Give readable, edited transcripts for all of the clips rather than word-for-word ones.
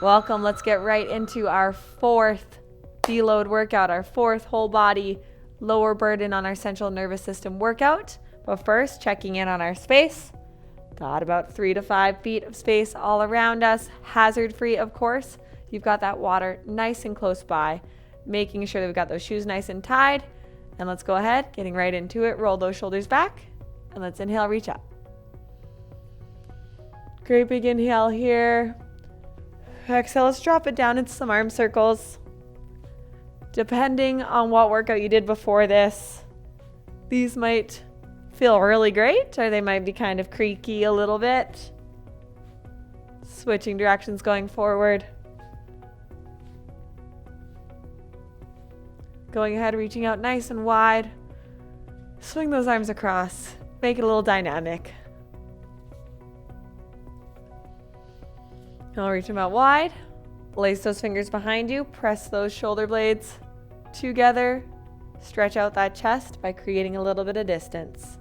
Welcome. Let's get right into our fourth deload workout, our fourth whole body lower burden on our central nervous system workout. But first, checking in on our space. Got about 3 to 5 feet of space all around us, hazard free, of course. You've got that water nice and close by, making sure that we've got those shoes nice and tied. And let's go ahead, getting right into it. Roll those shoulders back and let's inhale, reach up. Great big inhale here. Exhale, let's drop it down into some arm circles. Depending on what workout you did before this, these might feel really great or they might be kind of creaky a little bit. Switching directions going forward. Going ahead, reaching out nice and wide. Swing those arms across. Make it a little dynamic. Now reach them out wide. Place those fingers behind you. Press those shoulder blades together. Stretch out that chest by creating a little bit of distance.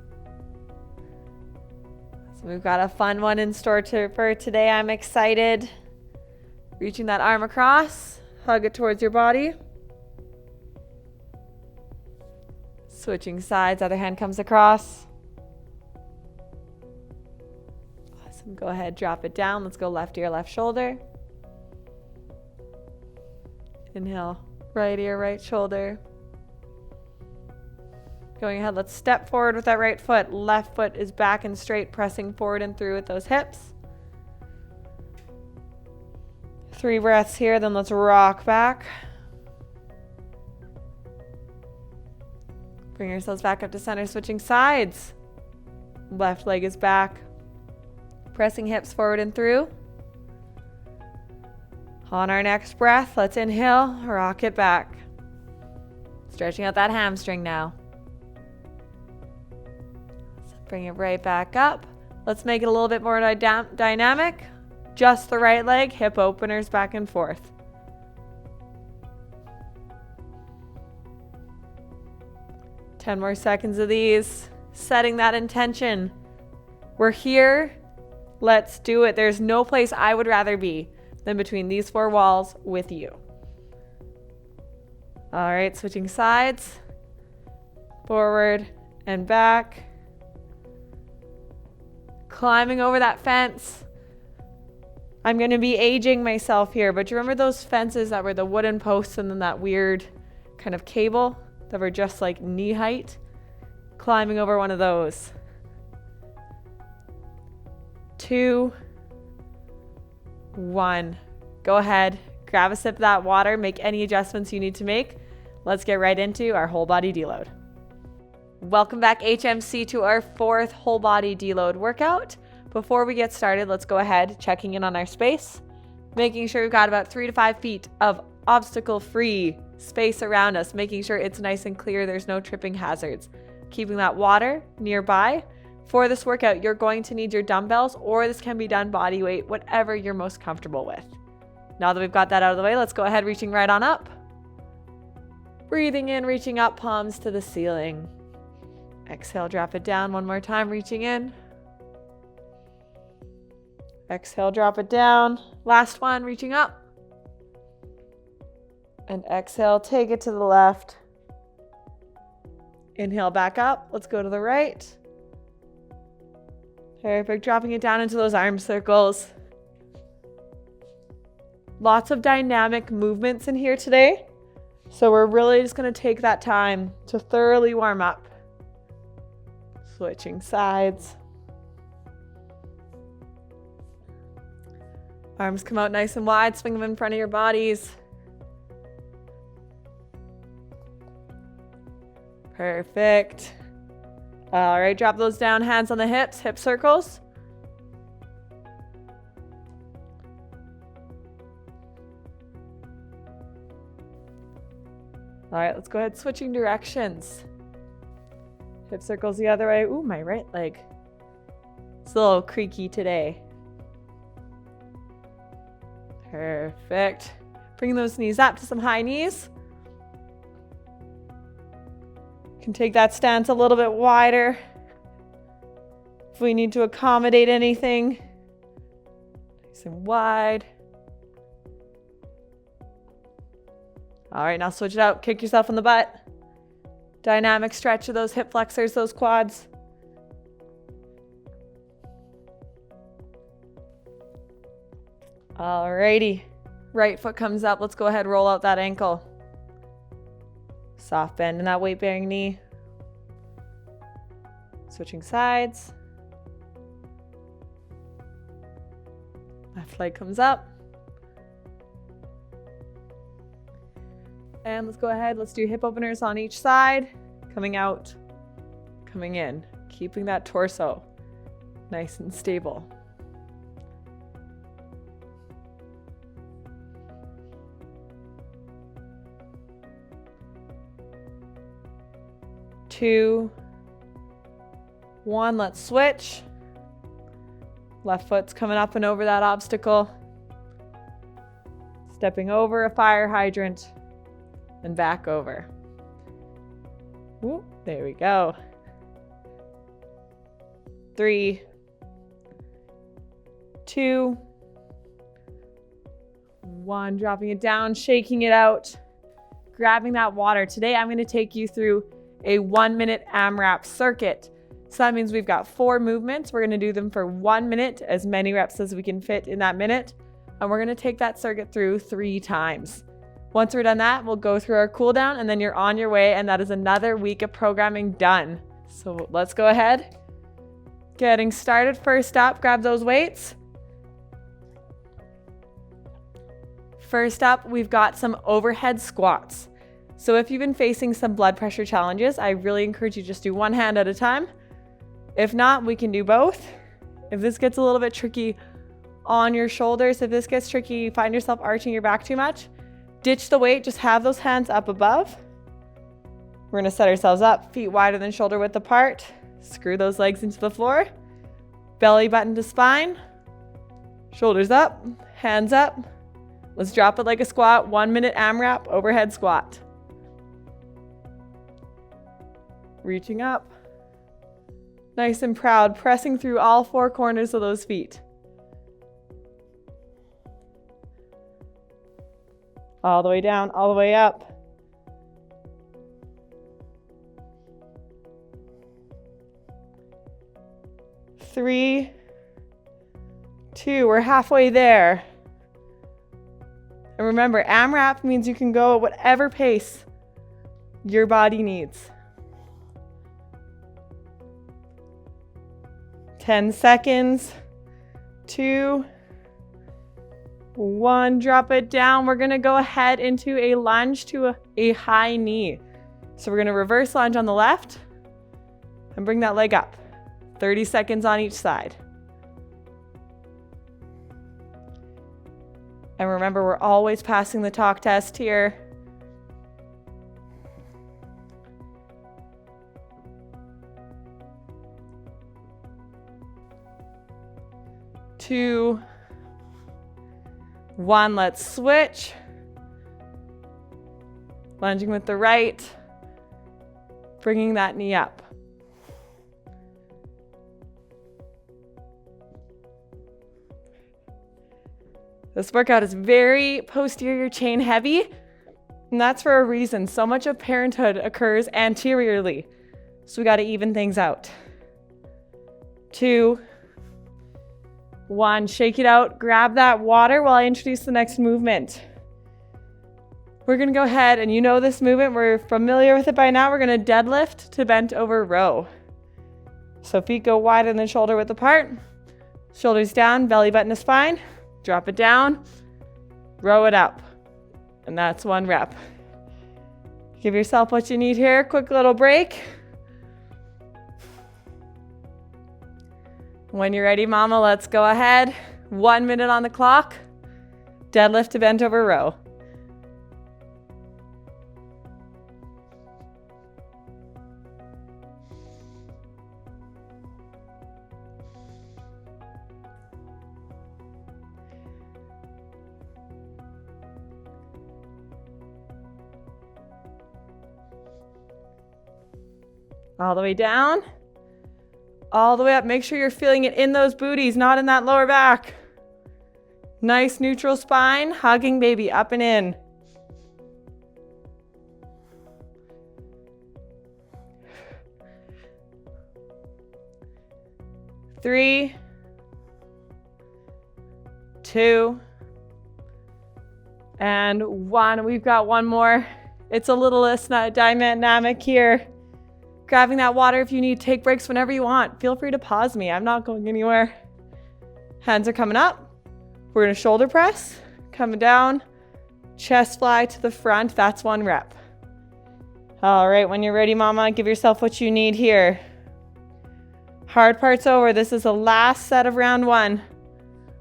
So we've got a fun one in store for today. I'm excited. Reaching that arm across. Hug it towards your body. Switching sides. Other hand comes across. Awesome. Go ahead. Drop it down. Let's go left ear, left shoulder. Inhale. Right ear, right shoulder. Going ahead, let's step forward with that right foot. Left foot is back and straight, pressing forward and through with those hips. 3 breaths here, then let's rock back. Bring yourselves back up to center, switching sides. Left leg is back. Pressing hips forward and through. On our next breath, let's inhale, rock it back. Stretching out that hamstring now. So bring it right back up. Let's make it a little bit more dynamic. Just the right leg, hip openers back and forth. 10 more seconds of these. Setting that intention. We're here. Let's do it. There's no place I would rather be than between these 4 walls with you. All right, switching sides. Forward and back. Climbing over that fence. I'm going to be aging myself here, but do you remember those fences that were the wooden posts and then that weird kind of cable that were just like knee height? Climbing over one of those. 2, 1. Go ahead, grab a sip of that water, make any adjustments you need to make. Let's get right into our whole body deload. Welcome back, HMC, to our 4th whole body deload workout. Before we get started, let's go ahead, checking in on our space, making sure we've got about 3 to 5 feet of obstacle-free space around us, making sure it's nice and clear, there's no tripping hazards. Keeping that water nearby. For this workout, you're going to need your dumbbells, or this can be done body weight, whatever you're most comfortable with. Now that we've got that out of the way, let's go ahead, reaching right on up. Breathing in, reaching up, palms to the ceiling. Exhale, drop it down one more time, reaching in. Exhale, drop it down. Last one, reaching up. And exhale, take it to the left. Inhale, back up. Let's go to the right. Perfect. Dropping it down into those arm circles. Lots of dynamic movements in here today. So we're really just going to take that time to thoroughly warm up. Switching sides. Arms come out nice and wide. Swing them in front of your bodies. Perfect. All right, drop those down, hands on the hips, hip circles. All right, let's go ahead, switching directions. Hip circles the other way. Ooh, my right leg. It's a little creaky today. Perfect. Bring those knees up to some high knees. You can take that stance a little bit wider. If we need to accommodate anything, nice and wide. All right, now switch it out. Kick yourself in the butt. Dynamic stretch of those hip flexors, those quads. Alrighty. Right foot comes up. Let's go ahead, roll out that ankle. Soft bend in that weight-bearing knee. Switching sides. Left leg comes up. And let's go ahead. Let's do hip openers on each side. Coming out, coming in. Keeping that torso nice and stable. Two, one, let's switch. Left foot's coming up and over that obstacle. Stepping over a fire hydrant and back over. Whoop, there we go. 3, 2, 1, dropping it down, shaking it out, grabbing that water. Today I'm going to take you through a 1-minute AMRAP circuit. So that means we've got 4 movements. We're going to do them for 1 minute, as many reps as we can fit in that minute. And we're going to take that circuit through 3 times. Once we're done that, we'll go through our cool down and then you're on your way. And that is another week of programming done. So let's go ahead. Getting started. First up, grab those weights. First up, we've got some overhead squats. So if you've been facing some blood pressure challenges, I really encourage you to just do one hand at a time. If not, we can do both. If this gets a little bit tricky on your shoulders, if this gets tricky, you find yourself arching your back too much, ditch the weight, just have those hands up above. We're gonna set ourselves up, feet wider than shoulder width apart. Screw those legs into the floor. Belly button to spine. Shoulders up, hands up. Let's drop it like a squat. 1 minute AMRAP overhead squat. Reaching up. Nice and proud, pressing through all 4 corners of those feet. All the way down, all the way up. Three, 2, we're halfway there. And remember, AMRAP means you can go at whatever pace your body needs. 10 seconds, 2, 1, drop it down. We're gonna go ahead into a lunge to a high knee. So we're gonna reverse lunge on the left and bring that leg up. 30 seconds on each side. And remember, we're always passing the talk test here. Two, 1, let's switch. Lunging with the right, bringing that knee up. This workout is very posterior chain heavy, and that's for a reason. So much of parenthood occurs anteriorly, so we got to even things out. 2, 1, shake it out, grab that water while I introduce the next movement. We're gonna go ahead, and you know this movement, we're familiar with it by now. We're gonna deadlift to bent over row. So feet go wider than shoulder width apart, shoulders down, belly button to spine, drop it down, row it up. And that's 1 rep. Give yourself what you need here, quick little break. When you're ready, mama, let's go ahead. 1 minute on the clock. Deadlift to bent over row. All the way down. All the way up. Make sure you're feeling it in those booties, not in that lower back. Nice neutral spine, hugging baby up and in. Three, 2, and 1. We've got one more. It's a little less dynamic here. Grabbing that water if you need. Take breaks whenever you want. Feel free to pause me. I'm not going anywhere. Hands are coming up. We're going to shoulder press. Coming down. Chest fly to the front. That's 1 rep. All right, when you're ready, mama, give yourself what you need here. Hard part's over. This is the last set of round 1.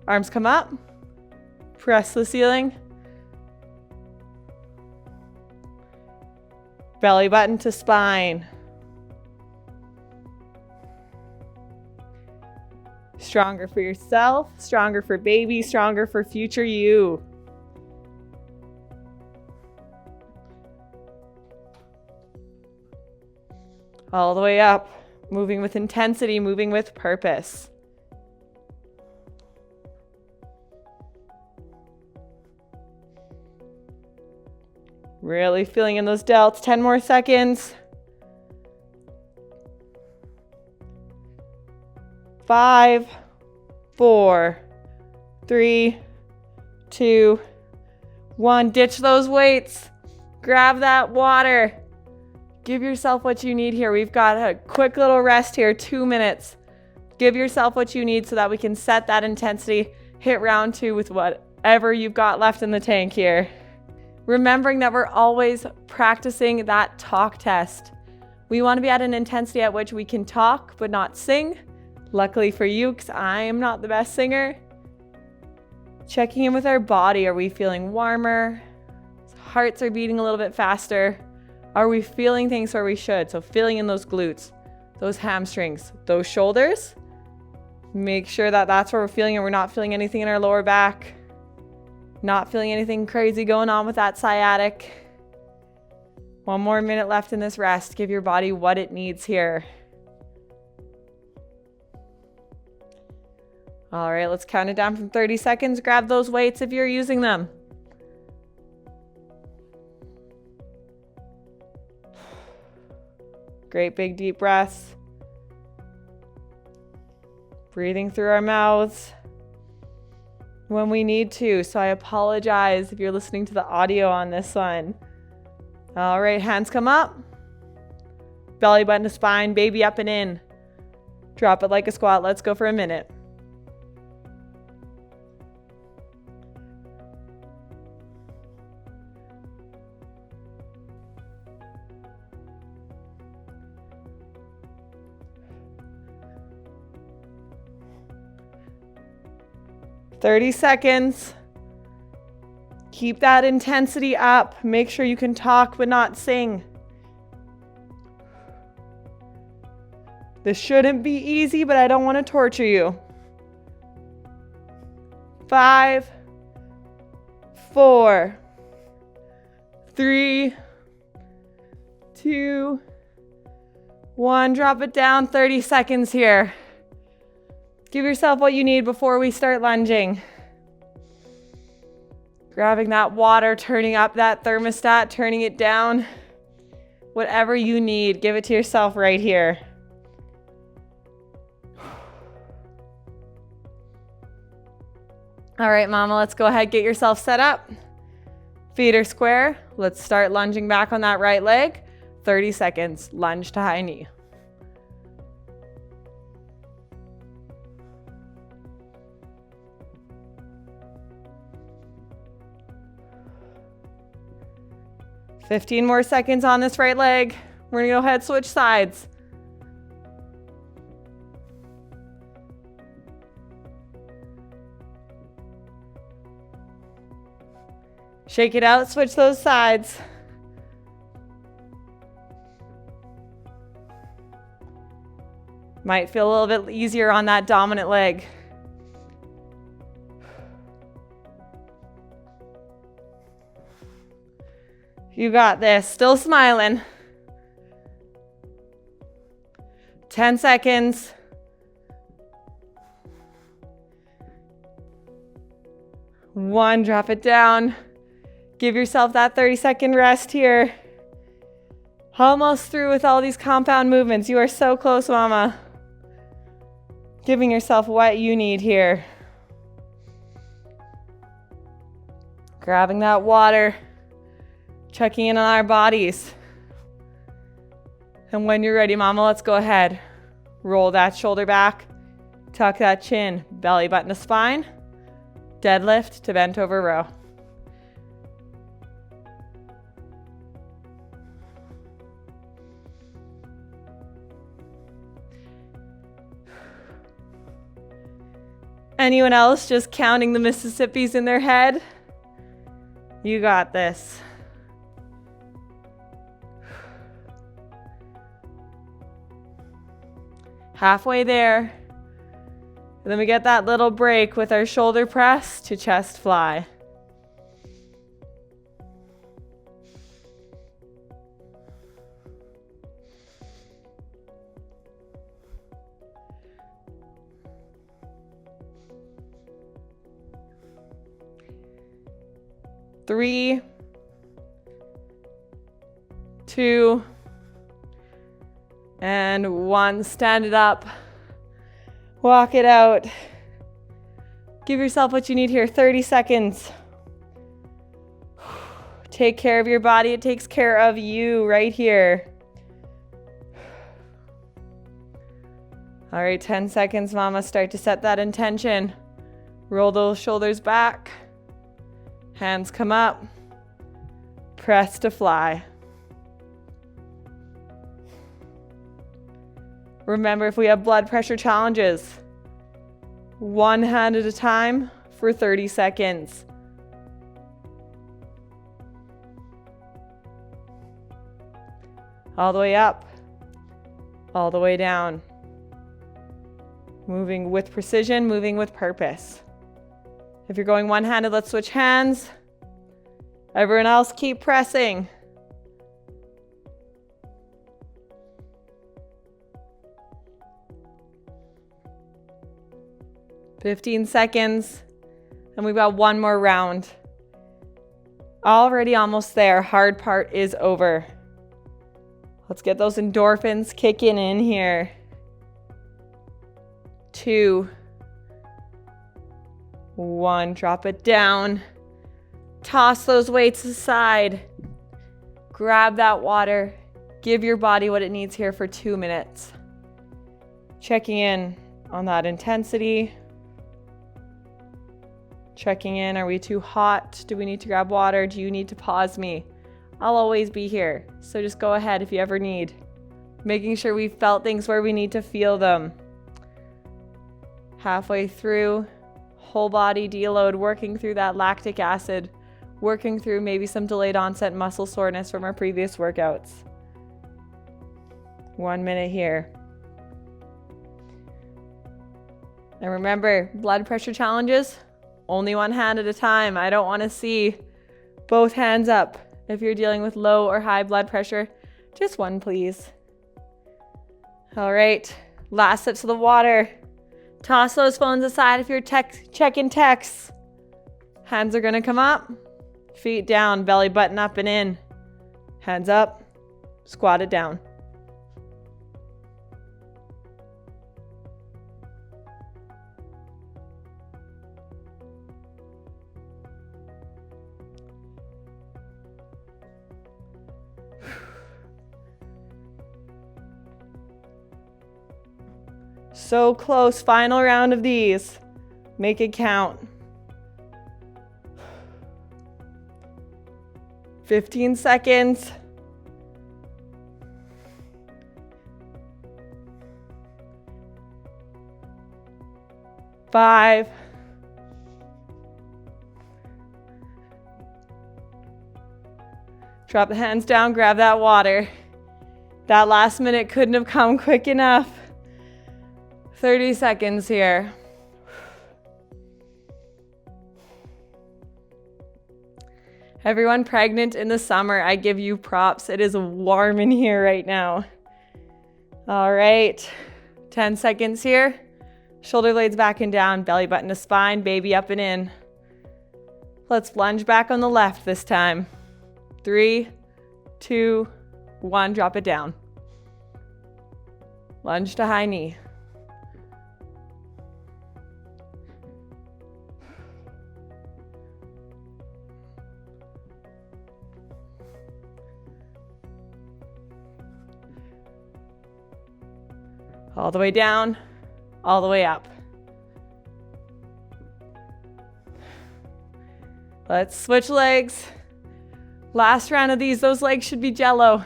Arms come up. Press the ceiling. Belly button to spine. Stronger for yourself, stronger for baby, stronger for future you. All the way up. Moving with intensity, moving with purpose. Really feeling in those delts. 10 more seconds. 5, 4, 3, 2, 1. Ditch those weights. Grab that water. Give yourself what you need here. We've got a quick little rest here, 2 minutes. Give yourself what you need so that we can set that intensity, hit round 2 with whatever you've got left in the tank here. Remembering that we're always practicing that talk test. We want to be at an intensity at which we can talk but not sing. Luckily for you, because I am not the best singer. Checking in with our body. Are we feeling warmer? Hearts are beating a little bit faster. Are we feeling things where we should? So feeling in those glutes, those hamstrings, those shoulders. Make sure that that's where we're feeling and we're not feeling anything in our lower back. Not feeling anything crazy going on with that sciatic. 1 more minute left in this rest. Give your body what it needs here. All right, let's count it down from 30 seconds. Grab those weights if you're using them. Great big deep breaths. Breathing through our mouths when we need to. So I apologize if you're listening to the audio on this one. All right, hands come up. Belly button to spine, baby up and in. Drop it like a squat. Let's go for a minute. "30 seconds. Keep that intensity up. Make sure you can talk but not sing. This shouldn't be easy, but I don't want to torture you. 5, 4, 3, 2, 1. Drop it down. 30 seconds here. Give yourself what you need before we start lunging. Grabbing that water, turning up that thermostat, turning it down. Whatever you need, give it to yourself right here. All right, mama, let's go ahead, get yourself set up. Feet are square. Let's start lunging back on that right leg. 30 seconds, lunge to high knee. "15 more seconds on this right leg. We're gonna go ahead, switch sides. Shake it out, switch those sides. Might feel a little bit easier on that dominant leg. You got this. Still smiling. 10 seconds. 1, drop it down. Give yourself that 30-second rest here. Almost through with all these compound movements. You are so close, mama. Giving yourself what you need here. Grabbing that water. Checking in on our bodies. And when you're ready, mama, let's go ahead. Roll that shoulder back. Tuck that chin. Belly button to spine. Deadlift to bent over row. Anyone else just counting the Mississippis in their head? You got this. Halfway there. And then we get that little break with our shoulder press to chest fly. Three, 2, and 1. Stand it up. Walk it out. Give yourself what you need here. 30 seconds. Take care of your body. It takes care of you right here. All right, 10 seconds, mama. Start to set that intention. Roll those shoulders back. Hands come up. Press to fly. Remember, if we have blood pressure challenges, 1 hand at a time for 30 seconds. All the way up, all the way down. Moving with precision, moving with purpose. If you're going one-handed, let's switch hands. Everyone else, keep pressing. "15 seconds, and we've got 1 more round. Already almost there. Hard part is over. Let's get those endorphins kicking in here. 2, 1, drop it down. Toss those weights aside. Grab that water. Give your body what it needs here for 2 minutes. Checking in on that intensity. Checking in, are we too hot? Do we need to grab water? Do you need to pause me? I'll always be here, so just go ahead if you ever need. Making sure we've felt things where we need to feel them. Halfway through, whole body deload, working through that lactic acid, working through maybe some delayed onset muscle soreness from our previous workouts. 1 minute here. And remember, blood pressure challenges, only 1 hand at a time. I don't want to see both hands up. If you're dealing with low or high blood pressure, just 1, please. All right, last sips of the water. Toss those phones aside if you're checking texts. Hands are gonna come up, feet down, belly button up and in. Hands up, squat it down. So close, final round of these. Make it count. 15 seconds. 5. 'Drop the hands down, grab that water. That last minute couldn't have come quick enough. 30 seconds here. Everyone pregnant in the summer, I give you props. It is warm in here right now. All right, 10 seconds here. Shoulder blades back and down, belly button to spine, baby up and in. Let's lunge back on the left this time. 3, 2, 1, drop it down. Lunge to high knee. All the way down, all the way up. Let's switch legs. Last round of these, those legs should be jello.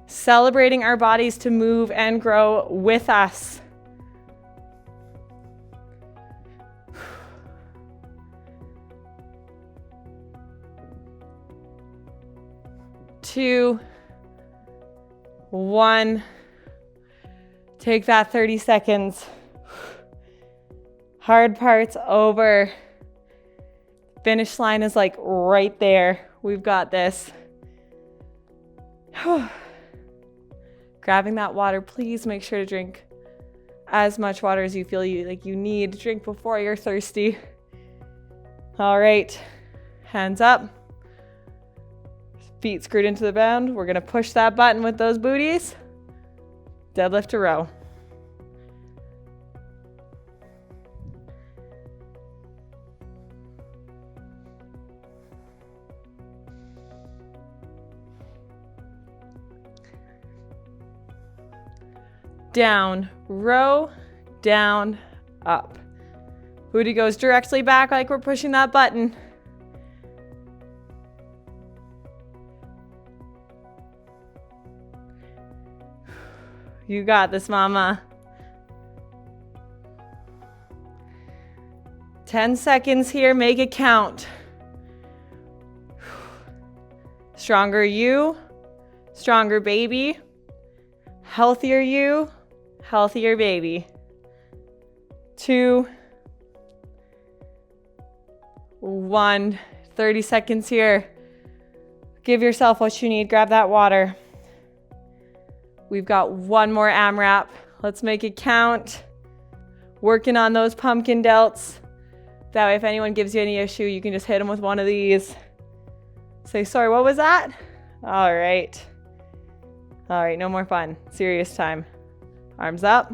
Celebrating our bodies to move and grow with us. Two, 1. Take that 30 seconds. Hard part's over. Finish line is like right there. We've got this. Grabbing that water, please make sure to drink as much water as you feel you need. Drink before you're thirsty. All right, hands up. Feet screwed into the ground. We're gonna push that button with those booties. Deadlift to row. Down, row, down, up. Booty goes directly back like we're pushing that button. You got this, mama. 10 seconds here, make it count. Stronger you, stronger baby. Healthier you, healthier baby. 2, 1, 30 seconds here. Give yourself what you need, grab that water. We've got one more AMRAP. Let's make it count. Working on those pumpkin delts. That way if anyone gives you any issue, you can just hit them with one of these. Say, sorry, what was that? All right. All right, no more fun. Serious time. Arms up.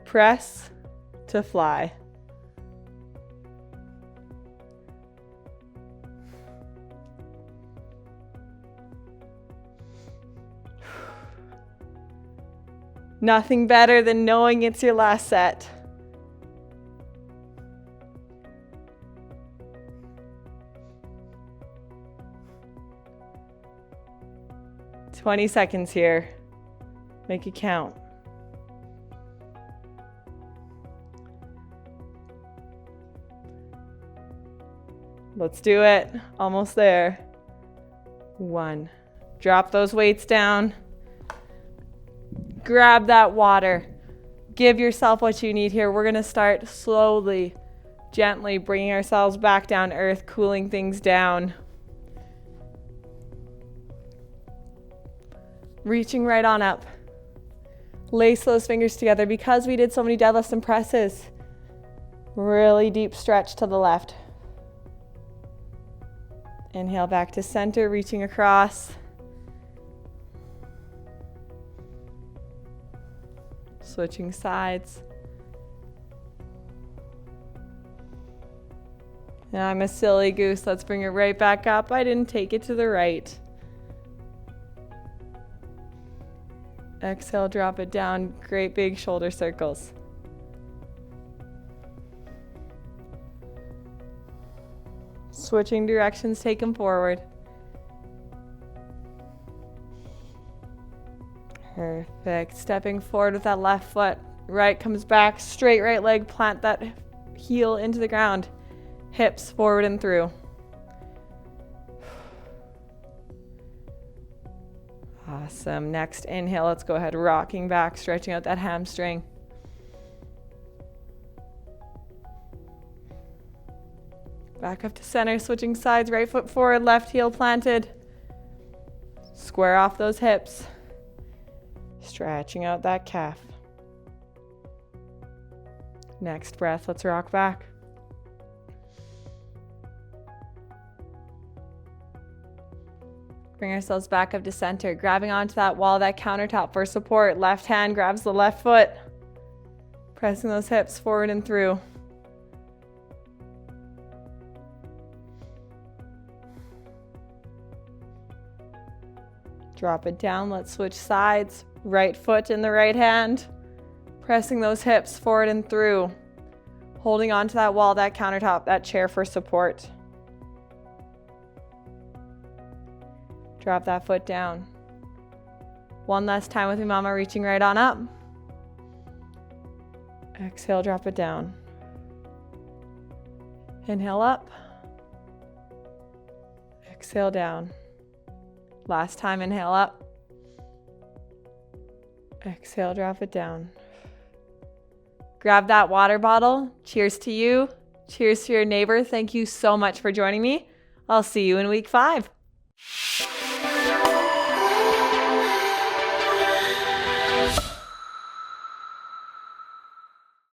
Press to fly. Nothing better than knowing it's your last set. "20 seconds here. Make it count. Let's do it. Almost there. 1. Drop those weights down. Grab that water. Give yourself what you need here. We're going to start slowly, gently bringing ourselves back down to earth, cooling things down. Reaching right on up. Lace those fingers together. Because we did so many deadlifts and presses, really deep stretch to the left. Inhale back to center, reaching across. Switching sides. And I'm a silly goose. Let's bring it right back up. I didn't take it to the right. Exhale, drop it down. Great big shoulder circles. Switching directions, take them forward. Perfect. Stepping forward with that left foot. Right comes back, straight right leg, plant that heel into the ground. Hips forward and through. Awesome. Next inhale, let's go ahead, rocking back, stretching out that hamstring. Back up to center, switching sides, right foot forward, left heel planted. Square off those hips. Stretching out that calf. Next breath, let's rock back. Bring ourselves back up to center, grabbing onto that wall, that countertop for support. Left hand grabs the left foot, pressing those hips forward and through. Drop it down. Let's switch sides. Right foot in the right hand, pressing those hips forward and through. Holding onto that wall, that countertop, that chair for support. Drop that foot down. One last time with me, mama, reaching right on up. Exhale, drop it down. Inhale up. Exhale down. Last time, inhale up. Exhale, drop it down. Grab that water bottle. Cheers to you. Cheers to your neighbor. Thank you so much for joining me. I'll see you in week 5.